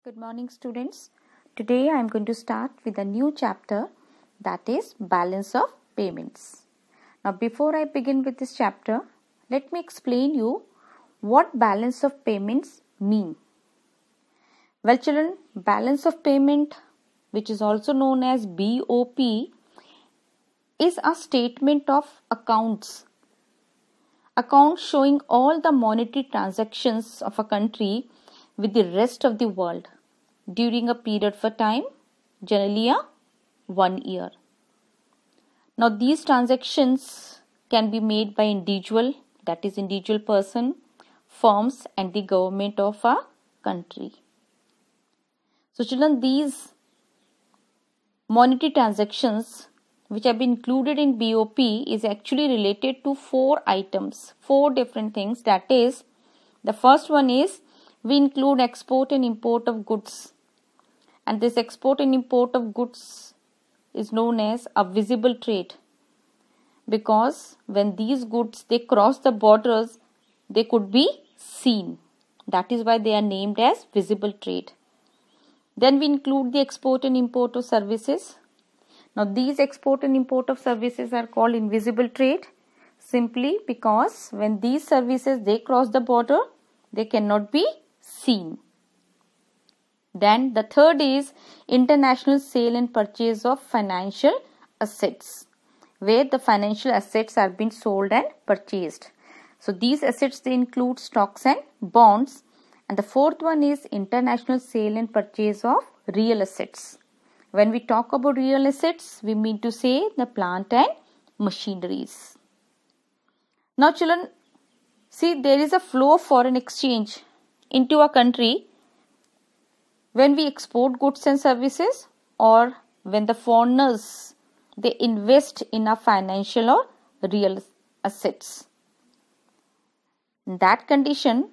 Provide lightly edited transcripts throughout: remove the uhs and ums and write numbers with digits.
Good morning, students. Today I am going to start with a new chapter, that is balance of payments. Now before I begin with this chapter, let me explain you what balance of payments mean. Well children, balance of payment, which is also known as BOP, is a statement of accounts showing all the monetary transactions of a country with the rest of the world during a period of time, generally 1 year. Now these transactions can be made by individual, that is individual person, firms and the government of a country. So children, these monetary transactions which have been included in BOP is actually related to 4 items, 4 different things. That is, the first one is we include export and import of goods, and this export and import of goods is known as a visible trade, because when these goods they cross the borders, they could be seen. That is why they are named as visible trade. Then we include the export and import of services. Now these export and import of services are called invisible trade, simply because when these services they cross the border, they cannot be seen. Then the third is international sale and purchase of financial assets, where the financial assets are being sold and purchased. So these assets they include stocks and bonds. And the fourth one is international sale and purchase of real assets. When we talk about real assets, we mean to say the plant and machineries. Now children, see, there is a flow of foreign exchange into a country when we export goods and services, or when the foreigners they invest in a financial or real assets. In that condition,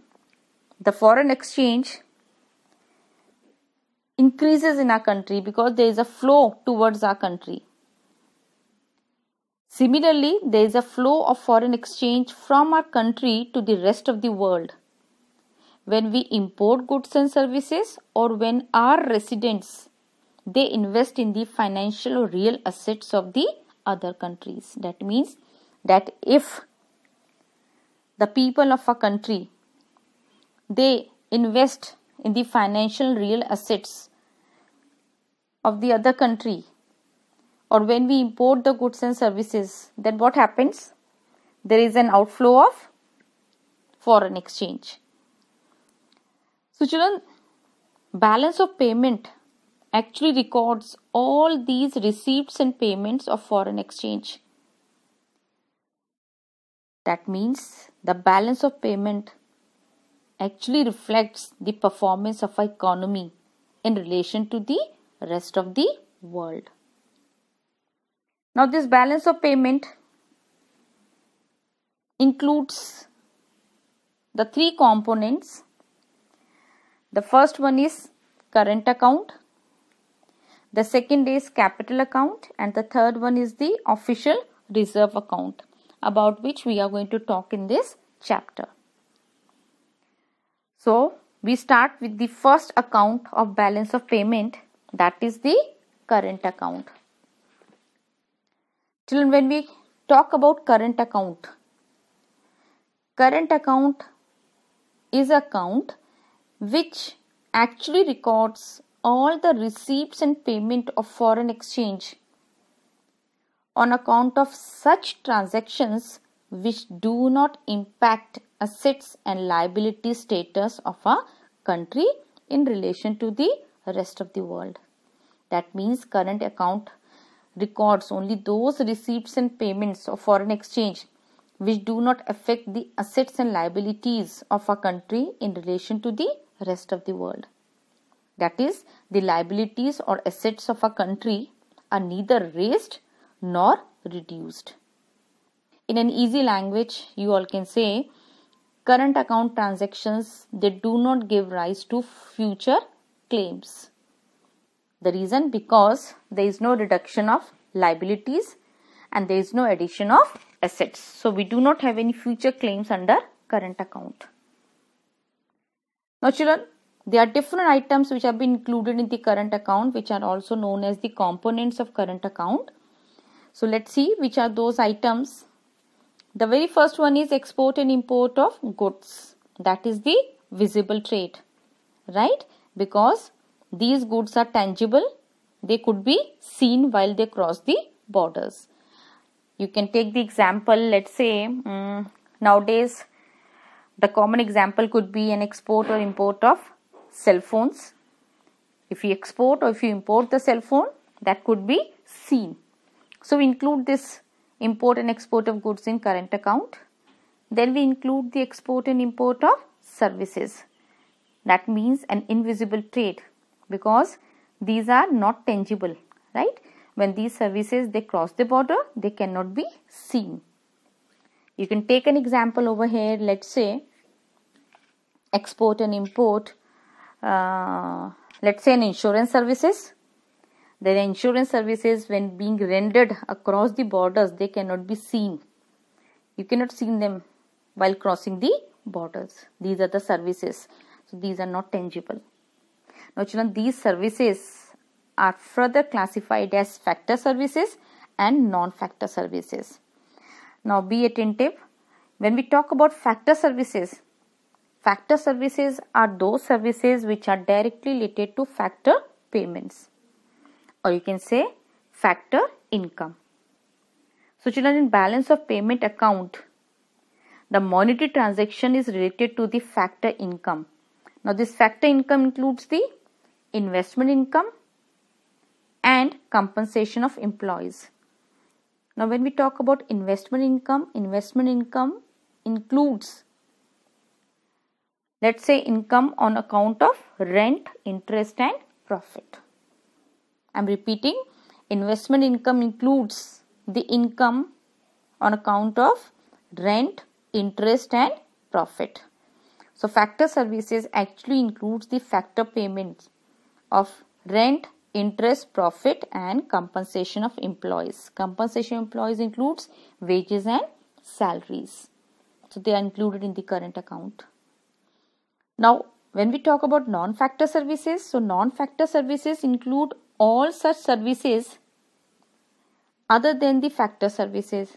the foreign exchange increases in our country because there is a flow towards our country. Similarly, there is a flow of foreign exchange from our country to the rest of the world when we import goods and services, or when our residents they invest in the financial or real assets of the other countries. That means that if the people of a country they invest in the financial real assets of the other country, or when we import the goods and services, then what happens? There is an outflow of foreign exchange. So children, balance of payment actually records all these receipts and payments of foreign exchange. That means the balance of payment actually reflects the performance of our economy in relation to the rest of the world. Now this balance of payment includes the 3 components. The first one is current account, the second is capital account, and the third one is the official reserve account, about which we are going to talk in this chapter. So we start with the first account of balance of payment, that is the current account. Children, when we talk about current account is an account which actually records all the receipts and payment of foreign exchange on account of such transactions which do not impact assets and liability status of a country in relation to the rest of the world. That means current account records only those receipts and payments of foreign exchange which do not affect the assets and liabilities of a country in relation to the rest of the world. That is, the liabilities or assets of a country are neither raised nor reduced. In an easy language, you all can say current account transactions they do not give rise to future claims. The reason, because there is no reduction of liabilities and there is no addition of assets. So we do not have any future claims under current account. Now children, There are different items which have been included in the current account, which are also known as the components of current account. So let's see which are those items. The very first one is export and import of goods. That is the visible trade, right? Because these goods are tangible. They could be seen while they cross the borders. You can take the example, let's say nowadays the common example could be an export or import of cell phones. If you export or if you import the cell phone, that could be seen. So we include this import and export of goods in current account. Then we include the export and import of services. That means an invisible trade, because these are not tangible, right? When these services they cross the border, they cannot be seen. You can take an example over here. Let's say export and import, let's say an insurance services. The insurance services, when being rendered across the borders, they cannot be seen. You cannot see them while crossing the borders. These are the services. So these are not tangible. Now children, these services are further classified as factor services and non-factor services. Now be attentive. When we talk about factor services are those services which are directly related to factor payments, or you can say factor income. So children, in balance of payment account, the monetary transaction is related to the factor income. Now this factor income includes the investment income and compensation of employees. Now when we talk about investment income includes, let's say, income on account of rent, interest and profit. I'm repeating, investment income includes the income on account of rent, interest and profit. So factor services actually includes the factor payments of rent, interest, profit and compensation of employees. Compensation of employees includes wages and salaries. So they are included in the current account. Now when we talk about non-factor services, so non-factor services include all such services other than the factor services.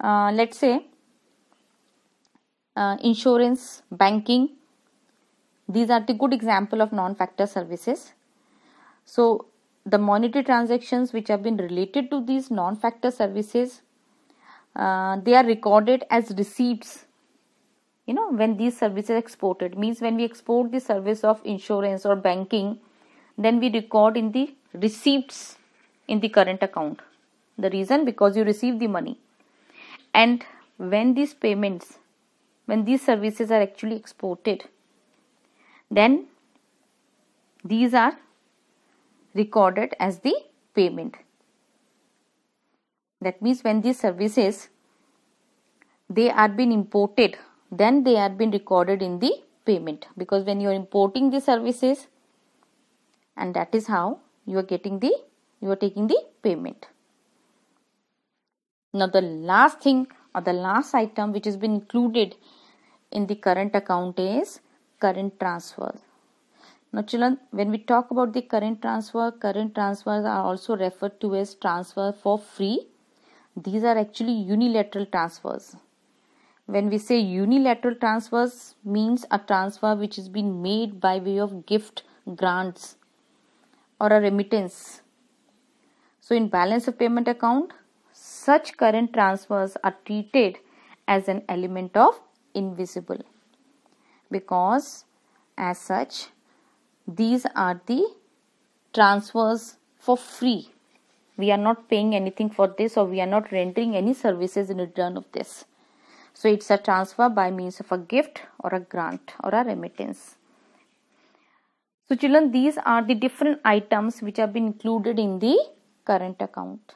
Let's say insurance, banking, these are the good example of non-factor services. So the monetary transactions which have been related to these non-factor services, they are recorded as receipts. When these services are exported, means when we export the service of insurance or banking, then we record in the receipts in the current account. The reason, because you receive the money. And when these payments, when these services are actually exported, then these are recorded as the payment. That means when these services they are being imported, then they are being recorded in the payment, because when you are importing the services, and that is how you are taking the payment. Now the last thing, or the last item which has been included in the current account is current transfers. Now children, when we talk about the current transfers are also referred to as transfer for free. These are actually unilateral transfers. When we say unilateral transfers, means a transfer which is being made by way of gift, grants or a remittance. So in balance of payment account, such current transfers are treated as an element of invisible, because as such these are the transfers for free. We are not paying anything for this, or we are not rendering any services in return of this. So it's a transfer by means of a gift or a grant or a remittance. So children, these are the different items which have been included in the current account.